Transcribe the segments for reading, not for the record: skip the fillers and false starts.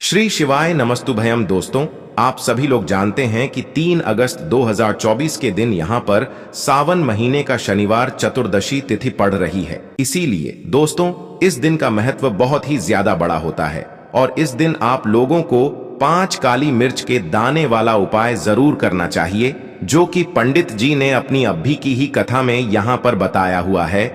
श्री शिवाय नमस्तुभयम। दोस्तों, आप सभी लोग जानते हैं कि 3 अगस्त 2024 के दिन यहाँ पर सावन महीने का शनिवार चतुर्दशी तिथि पड़ रही है। इसीलिए दोस्तों, इस दिन का महत्व बहुत ही ज्यादा बड़ा होता है और इस दिन आप लोगों को 5 काली मिर्च के दाने वाला उपाय जरूर करना चाहिए, जो कि पंडित जी ने अपनी अभी की ही कथा में यहाँ पर बताया हुआ है।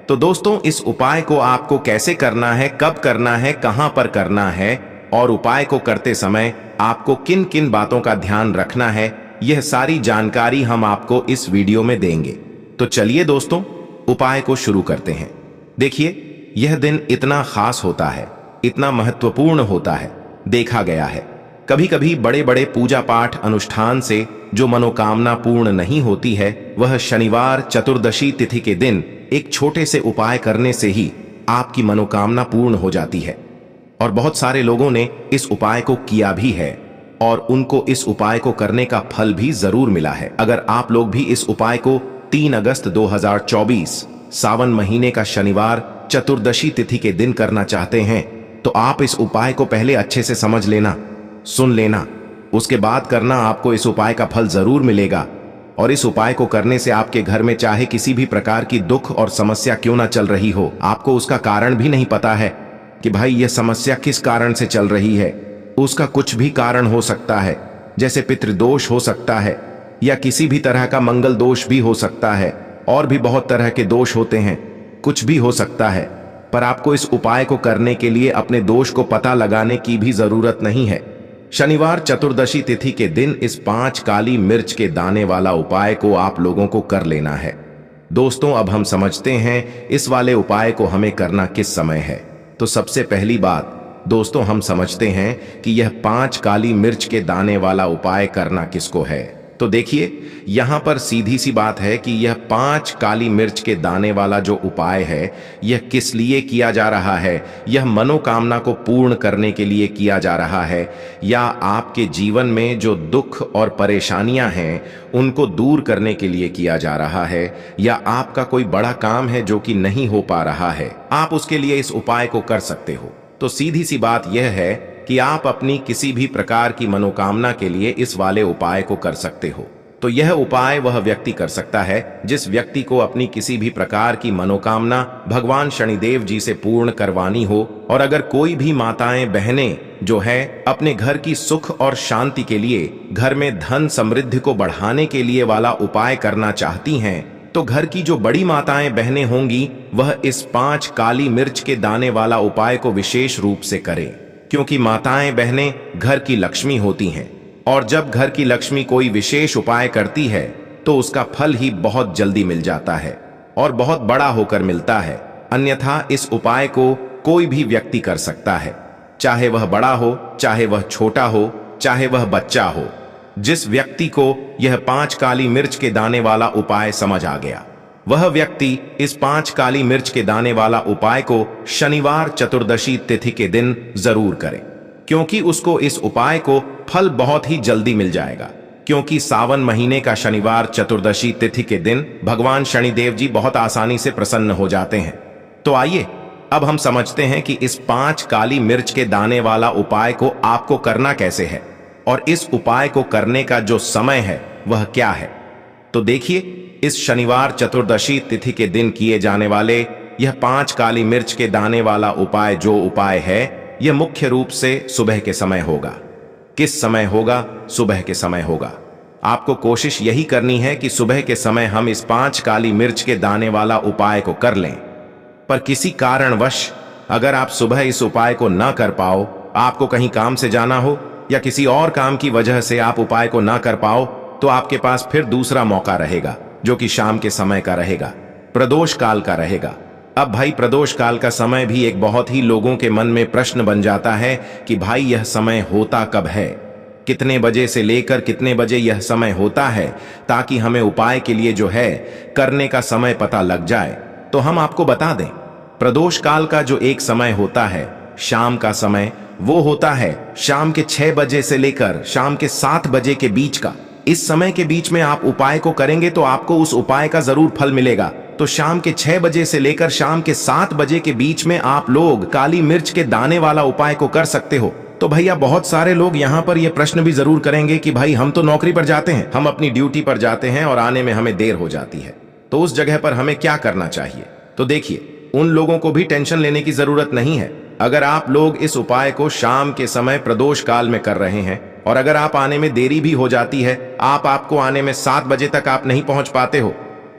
तो दोस्तों, इस उपाय को आपको कैसे करना है, कब करना है, कहाँ पर करना है और उपाय को करते समय आपको किन किन बातों का ध्यान रखना है, यह सारी जानकारी हम आपको इस वीडियो में देंगे। तो चलिए दोस्तों, उपाय को शुरू करते हैं। देखिए, यह दिन इतना खास होता है, इतना महत्वपूर्ण होता है। देखा गया है कभी कभी बड़े बड़े पूजा पाठ अनुष्ठान से जो मनोकामना पूर्ण नहीं होती है, वह शनिवार चतुर्दशी तिथि के दिन एक छोटे से उपाय करने से ही आपकी मनोकामना पूर्ण हो जाती है। और बहुत सारे लोगों ने इस उपाय को किया भी है और उनको इस उपाय को करने का फल भी जरूर मिला है। अगर आप लोग भी इस उपाय को 3 अगस्त 2024 सावन महीने का शनिवार चतुर्दशी तिथि के दिन करना चाहते हैं, तो आप इस उपाय को पहले अच्छे से समझ लेना, सुन लेना, उसके बाद करना। आपको इस उपाय का फल जरूर मिलेगा। और इस उपाय को करने से आपके घर में चाहे किसी भी प्रकार की दुख और समस्या क्यों ना चल रही हो, आपको उसका कारण भी नहीं पता है कि भाई यह समस्या किस कारण से चल रही है, उसका कुछ भी कारण हो सकता है। जैसे पितृदोष हो सकता है या किसी भी तरह का मंगल दोष भी हो सकता है, और भी बहुत तरह के दोष होते हैं, कुछ भी हो सकता है। पर आपको इस उपाय को करने के लिए अपने दोष को पता लगाने की भी जरूरत नहीं है। शनिवार चतुर्दशी तिथि के दिन इस 5 काली मिर्च के दाने वाला उपाय को आप लोगों को कर लेना है। दोस्तों, अब हम समझते हैं इस वाले उपाय को हमें करना किस समय है। तो सबसे पहली बात दोस्तों, हम समझते हैं कि यह 5 काली मिर्च के दाने वाला उपाय करना किसको है। तो देखिए, यहां पर सीधी सी बात है कि यह 5 काली मिर्च के दाने वाला जो उपाय है, यह किस लिए किया जा रहा है। यह मनोकामना को पूर्ण करने के लिए किया जा रहा है, या आपके जीवन में जो दुख और परेशानियां हैं उनको दूर करने के लिए किया जा रहा है, या आपका कोई बड़ा काम है जो कि नहीं हो पा रहा है, आप उसके लिए इस उपाय को कर सकते हो। तो सीधी सी बात यह है कि आप अपनी किसी भी प्रकार की मनोकामना के लिए इस वाले उपाय को कर सकते हो। तो यह उपाय वह व्यक्ति कर सकता है जिस व्यक्ति को अपनी किसी भी प्रकार की मनोकामना भगवान शनिदेव जी से पूर्ण करवानी हो। और अगर कोई भी माताएं बहनें जो है अपने घर की सुख और शांति के लिए, घर में धन समृद्धि को बढ़ाने के लिए वाला उपाय करना चाहती हैं, तो घर की जो बड़ी माताएं बहनें होंगी वह इस 5 काली मिर्च के दाने वाला उपाय को विशेष रूप से करें, क्योंकि माताएं बहनें घर की लक्ष्मी होती हैं। और जब घर की लक्ष्मी कोई विशेष उपाय करती है तो उसका फल ही बहुत जल्दी मिल जाता है और बहुत बड़ा होकर मिलता है। अन्यथा इस उपाय को कोई भी व्यक्ति कर सकता है, चाहे वह बड़ा हो, चाहे वह छोटा हो, चाहे वह बच्चा हो। जिस व्यक्ति को यह 5 काली मिर्च के दाने वाला उपाय समझ आ गया, वह व्यक्ति इस 5 काली मिर्च के दाने वाला उपाय को शनिवार चतुर्दशी तिथि के दिन जरूर करें, क्योंकि उसको इस उपाय को फल बहुत ही जल्दी मिल जाएगा। क्योंकि सावन महीने का शनिवार चतुर्दशी तिथि के दिन भगवान शनिदेव जी बहुत आसानी से प्रसन्न हो जाते हैं। तो आइए अब हम समझते हैं कि इस 5 काली मिर्च के दाने वाला उपाय को आपको करना कैसे है और इस उपाय को करने का जो समय है वह क्या है। तो देखिए, इस शनिवार चतुर्दशी तिथि के दिन किए जाने वाले यह 5 काली मिर्च के दाने वाला उपाय जो उपाय है, यह मुख्य रूप से सुबह के समय होगा। किस समय होगा? सुबह के समय होगा। आपको कोशिश यही करनी है कि सुबह के समय हम इस 5 काली मिर्च के दाने वाला उपाय को कर लें। पर किसी कारणवश अगर आप सुबह इस उपाय को ना कर पाओ, आपको कहीं काम से जाना हो या किसी और काम की वजह से आप उपाय को ना कर पाओ, तो आपके पास फिर दूसरा मौका रहेगा, जो कि शाम के समय का रहेगा, प्रदोष काल का रहेगा। अब भाई, प्रदोष काल का समय भी एक बहुत ही लोगों के मन में प्रश्न बन जाता है कि भाई यह समय होता कब है, कितने बजे से लेकर कितने बजे यह समय होता है, ताकि हमें उपाय के लिए जो है करने का समय पता लग जाए। तो हम आपको बता दें, प्रदोष काल का जो एक समय होता है शाम का समय, वो होता है शाम के 6 बजे से लेकर शाम के 7 बजे के बीच का। इस समय के बीच में आप उपाय को करेंगे तो आपको उस उपाय का जरूर फल मिलेगा। तो शाम के 6 बजे से लेकर शाम के 7 बजे के बीच में आप लोग काली मिर्च के दाने वाला उपाय को कर सकते हो। तो भैया बहुत सारे लोग यहाँ पर ये प्रश्न भी जरूर करेंगे कि भाई हम तो नौकरी पर जाते हैं, हम अपनी ड्यूटी पर जाते हैं और आने में हमें देर हो जाती है, तो उस जगह पर हमें क्या करना चाहिए। तो देखिए, उन लोगों को भी टेंशन लेने की जरूरत नहीं है। अगर आप लोग इस उपाय को शाम के समय प्रदोष काल में कर रहे हैं और अगर आप आने में देरी भी हो जाती है, आपको आने में 7 बजे तक आप नहीं पहुंच पाते हो,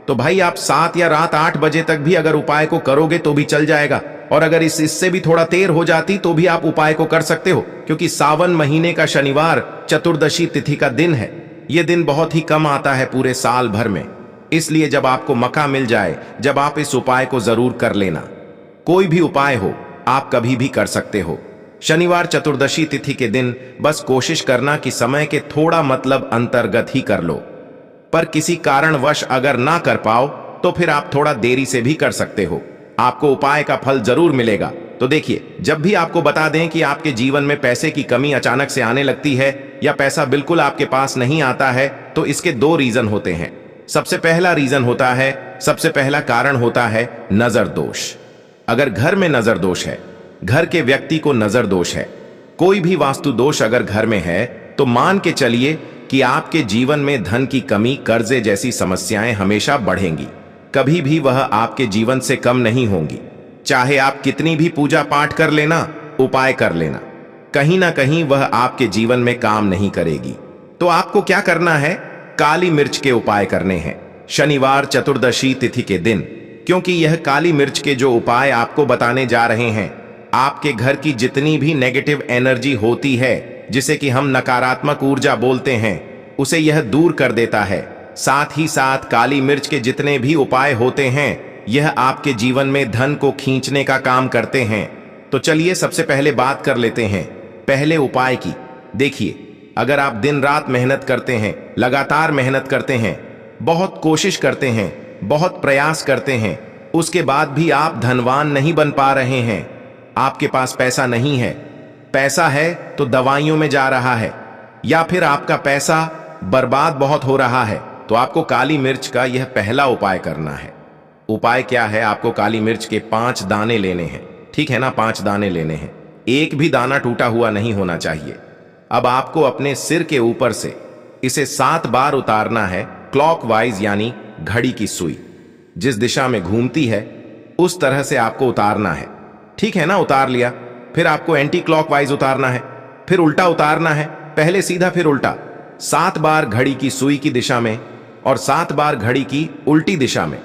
तो भाई आप 7 या रात 8 बजे तक भी अगर उपाय को करोगे तो भी चल जाएगा। और अगर इससे भी थोड़ा देर हो जाती तो भी आप उपाय को कर सकते हो, क्योंकि सावन महीने का शनिवार चतुर्दशी तिथि का दिन है। यह दिन बहुत ही कम आता है पूरे साल भर में, इसलिए जब आपको मौका मिल जाए, जब आप इस उपाय को जरूर कर लेना। कोई भी उपाय हो, आप कभी भी कर सकते हो। शनिवार चतुर्दशी तिथि के दिन बस कोशिश करना कि समय के थोड़ा मतलब अंतर्गत ही कर लो, पर किसी कारणवश अगर ना कर पाओ तो फिर आप थोड़ा देरी से भी कर सकते हो, आपको उपाय का फल जरूर मिलेगा। तो देखिए, जब भी आपको बता दें कि आपके जीवन में पैसे की कमी अचानक से आने लगती है या पैसा बिल्कुल आपके पास नहीं आता है, तो इसके 2 रीजन होते हैं। सबसे पहला रीजन होता है, सबसे पहला कारण होता है नजर दोष। अगर घर में नजर दोष है, घर के व्यक्ति को नजर दोष है, कोई भी वास्तु दोष अगर घर में है, तो मान के चलिए कि आपके जीवन में धन की कमी, कर्जे जैसी समस्याएं हमेशा बढ़ेंगी, कभी भी वह आपके जीवन से कम नहीं होंगी। चाहे आप कितनी भी पूजा पाठ कर लेना, उपाय कर लेना, कहीं ना कहीं वह आपके जीवन में काम नहीं करेगी। तो आपको क्या करना है, काली मिर्च के उपाय करने हैं शनिवार चतुर्दशी तिथि के दिन, क्योंकि यह काली मिर्च के जो उपाय आपको बताने जा रहे हैं, आपके घर की जितनी भी नेगेटिव एनर्जी होती है, जिसे कि हम नकारात्मक ऊर्जा बोलते हैं, उसे यह दूर कर देता है। साथ ही साथ काली मिर्च के जितने भी उपाय होते हैं, यह आपके जीवन में धन को खींचने का काम करते हैं। तो चलिए सबसे पहले बात कर लेते हैं पहले उपाय की। देखिए, अगर आप दिन रात मेहनत करते हैं, लगातार मेहनत करते हैं, बहुत कोशिश करते हैं, बहुत प्रयास करते हैं, उसके बाद भी आप धनवान नहीं बन पा रहे हैं, आपके पास पैसा नहीं है, पैसा है तो दवाइयों में जा रहा है, या फिर आपका पैसा बर्बाद बहुत हो रहा है, तो आपको काली मिर्च का यह पहला उपाय करना है। उपाय क्या है, आपको काली मिर्च के 5 दाने लेने हैं, ठीक है ना, 5 दाने लेने हैं, एक भी दाना टूटा हुआ नहीं होना चाहिए। अब आपको अपने सिर के ऊपर से इसे 7 बार उतारना है, क्लॉकवाइज यानी घड़ी की सुई जिस दिशा में घूमती है उस तरह से आपको उतारना है, ठीक है ना। उतार लिया, फिर आपको एंटी क्लॉकवाइज उतारना है, फिर उल्टा उतारना है, पहले सीधा फिर उल्टा, 7 बार घड़ी की सुई की दिशा में और 7 बार घड़ी की उल्टी दिशा में,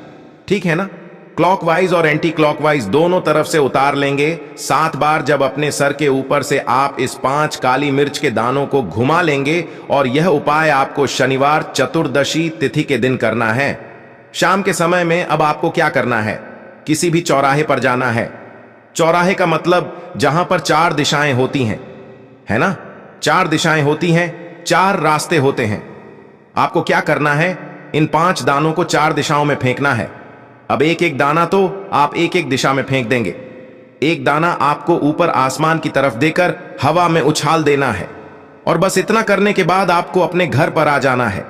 ठीक है ना। क्लॉकवाइज और एंटी क्लॉकवाइज दोनों तरफ से उतार लेंगे 7 बार। जब अपने सर के ऊपर से आप इस 5 काली मिर्च के दानों को घुमा लेंगे, और यह उपाय आपको शनिवार चतुर्दशी तिथि के दिन करना है, शाम के समय में। अब आपको क्या करना है, किसी भी चौराहे पर जाना है। चौराहे का मतलब जहां पर 4 दिशाएं होती हैं, है ना, 4 दिशाएं होती हैं, 4 रास्ते होते हैं। आपको क्या करना है, इन 5 दानों को 4 दिशाओं में फेंकना है। अब एक एक दाना तो आप एक एक दिशा में फेंक देंगे, एक दाना आपको ऊपर आसमान की तरफ देकर हवा में उछाल देना है, और बस इतना करने के बाद आपको अपने घर पर आ जाना है।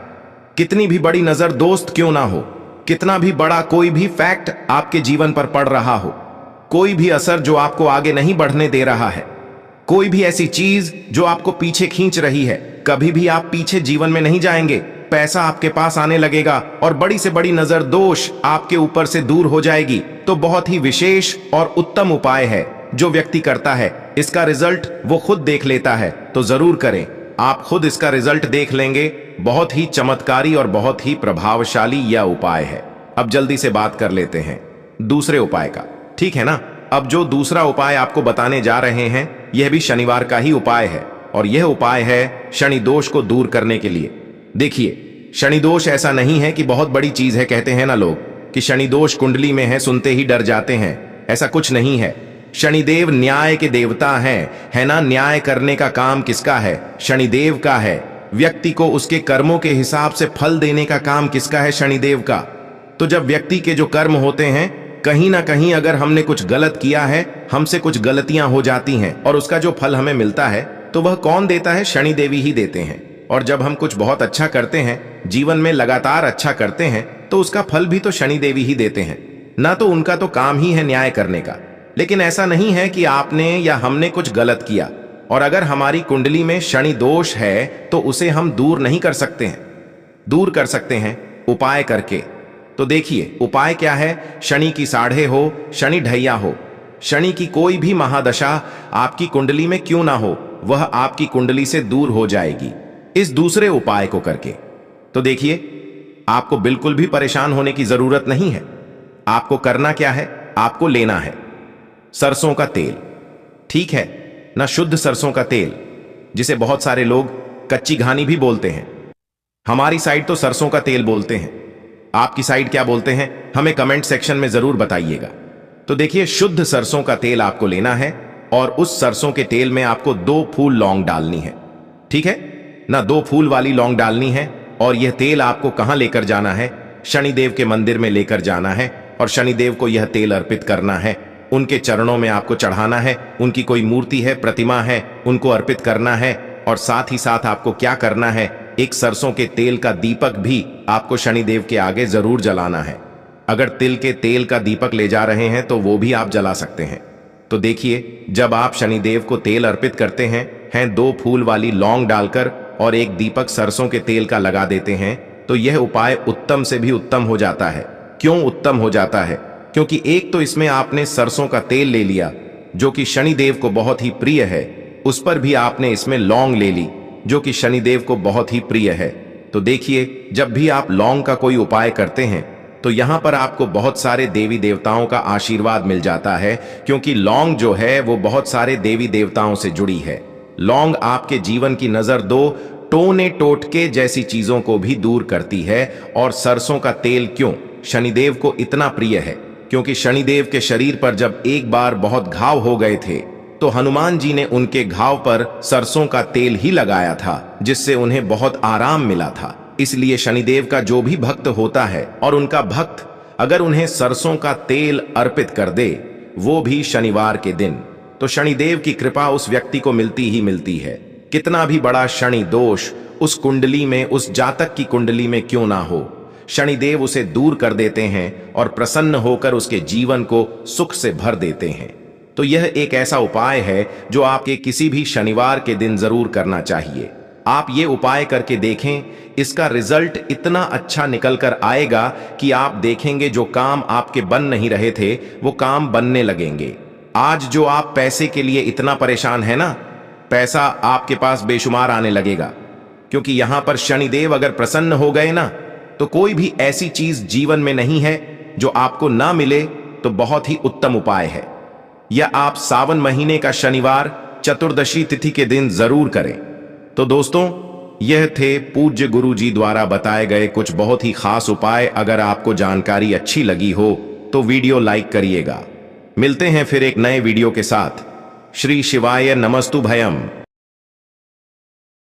कितनी भी बड़ी नजर दोस्त क्यों ना हो, कितना भी बड़ा कोई भी फैक्ट आपके जीवन पर पड़ रहा हो, कोई भी असर जो आपको आगे नहीं बढ़ने दे रहा है, कोई भी ऐसी चीज जो आपको पीछे खींच रही है, कभी भी आप पीछे जीवन में नहीं जाएंगे। पैसा आपके पास आने लगेगा और बड़ी से बड़ी नजर दोष आपके ऊपर से दूर हो जाएगी। तो बहुत ही विशेष और उत्तम उपाय है, जो व्यक्ति करता है इसका रिजल्ट वो खुद देख लेता है। तो जरूर करें, आप खुद इसका रिजल्ट देख लेंगे। बहुत ही चमत्कारी और बहुत ही प्रभावशाली यह उपाय है। अब जल्दी से बात कर लेते हैं दूसरे उपाय का, ठीक है ना। अब जो दूसरा उपाय आपको बताने जा रहे हैं, यह भी शनिवार का ही उपाय है, और यह उपाय है शनि दोष को दूर करने के लिए। देखिए, शनि दोष ऐसा नहीं है कि बहुत बड़ी चीज है। कहते हैं ना लोग कि शनि दोष कुंडली में है, सुनते ही डर जाते हैं, ऐसा कुछ नहीं है। शनिदेव न्याय के देवता हैं, है ना। न्याय करने का काम किसका है, शनिदेव का है। व्यक्ति को उसके कर्मों के हिसाब से फल देने का काम किसका है, शनिदेव का। तो जब व्यक्ति के जो कर्म होते हैं, कहीं ना कहीं अगर हमने कुछ गलत किया है, हमसे कुछ गलतियां हो जाती हैं, और उसका जो फल हमें मिलता है, तो वह कौन देता है, शनि देवी ही देते हैं। और जब हम कुछ बहुत अच्छा करते हैं, जीवन में लगातार अच्छा करते हैं, तो उसका फल भी तो शनि देवी ही देते हैं ना। तो उनका तो काम ही है न्याय करने का। लेकिन ऐसा नहीं है कि आपने या हमने कुछ गलत किया, और अगर हमारी कुंडली में शनि दोष है तो उसे हम दूर नहीं कर सकते हैं। दूर कर सकते हैं उपाय करके। तो देखिए उपाय क्या है। शनि की साढ़े हो, शनि ढैया हो, शनि की कोई भी महादशा आपकी कुंडली में क्यों ना हो, वह आपकी कुंडली से दूर हो जाएगी इस दूसरे उपाय को करके। तो देखिए आपको बिल्कुल भी परेशान होने की जरूरत नहीं है। आपको करना क्या है, आपको लेना है सरसों का तेल, ठीक है ना, शुद्ध सरसों का तेल, जिसे बहुत सारे लोग कच्ची घानी भी बोलते हैं। हमारी साइड तो सरसों का तेल बोलते हैं। आपकी साइड क्या बोलते हैं हमें कमेंट सेक्शन में जरूर बताइएगा। तो देखिए शुद्ध सरसों का तेल आपको लेना है और उस सरसों के तेल में आपको 2 फूल लौंग डालनी है, ठीक है ना, 2 फूल वाली लौंग डालनी है। और यह तेल आपको कहां लेकर जाना है, शनिदेव के मंदिर में लेकर जाना है और शनिदेव को यह तेल अर्पित करना है। उनके चरणों में आपको चढ़ाना है। उनकी कोई मूर्ति है, प्रतिमा है, उनको अर्पित करना है। और साथ ही साथ आपको क्या करना है, एक सरसों के तेल का दीपक भी आपको शनिदेव के आगे जरूर जलाना है। अगर तिल के तेल का दीपक ले जा रहे हैं तो वो भी आप जला सकते हैं। तो देखिए जब आप शनिदेव को तेल अर्पित करते हैं 2 फूल वाली लौंग डालकर और एक दीपक सरसों के तेल का लगा देते हैं, तो यह उपाय उत्तम से भी उत्तम हो जाता है। क्यों उत्तम हो जाता है, क्योंकि एक तो इसमें आपने सरसों का तेल ले लिया जो कि शनिदेव को बहुत ही प्रिय है, उस पर भी आपने इसमें लौंग ले ली जो कि शनिदेव को बहुत ही प्रिय है। तो देखिए जब भी आप लौंग का कोई उपाय करते हैं तो यहां पर आपको बहुत सारे देवी देवताओं का आशीर्वाद मिल जाता है, क्योंकि लौंग जो है वो बहुत सारे देवी देवताओं से जुड़ी है। लौंग आपके जीवन की नजर दो टोने टोटके जैसी चीजों को भी दूर करती है। और सरसों का तेल क्यों शनिदेव को इतना प्रिय है, क्योंकि शनिदेव के शरीर पर जब एक बार बहुत घाव हो गए थे तो हनुमान जी ने उनके घाव पर सरसों का तेल ही लगाया था, जिससे उन्हें बहुत आराम मिला था। इसलिए शनिदेव का जो भी भक्त होता है और उनका भक्त अगर उन्हें सरसों का तेल अर्पित कर दे, वो भी शनिवार के दिन, तो शनिदेव की कृपा उस व्यक्ति को मिलती ही मिलती है। कितना भी बड़ा शनि दोष उस कुंडली में, उस जातक की कुंडली में क्यों ना हो, शनिदेव उसे दूर कर देते हैं और प्रसन्न होकर उसके जीवन को सुख से भर देते हैं। तो यह एक ऐसा उपाय है जो आपके किसी भी शनिवार के दिन जरूर करना चाहिए। आप ये उपाय करके देखें, इसका रिजल्ट इतना अच्छा निकल कर आएगा कि आप देखेंगे जो काम आपके बन नहीं रहे थे वो काम बनने लगेंगे। आज जो आप पैसे के लिए इतना परेशान है ना, पैसा आपके पास बेशुमार आने लगेगा, क्योंकि यहां पर शनिदेव अगर प्रसन्न हो गए ना, तो कोई भी ऐसी चीज जीवन में नहीं है जो आपको ना मिले। तो बहुत ही उत्तम उपाय है। यह आप सावन महीने का शनिवार चतुर्दशी तिथि के दिन जरूर करें। तो दोस्तों यह थे पूज्य गुरु जी द्वारा बताए गए कुछ बहुत ही खास उपाय। अगर आपको जानकारी अच्छी लगी हो तो वीडियो लाइक करिएगा। मिलते हैं फिर एक नए वीडियो के साथ। श्री शिवाय नमस्तु भयम।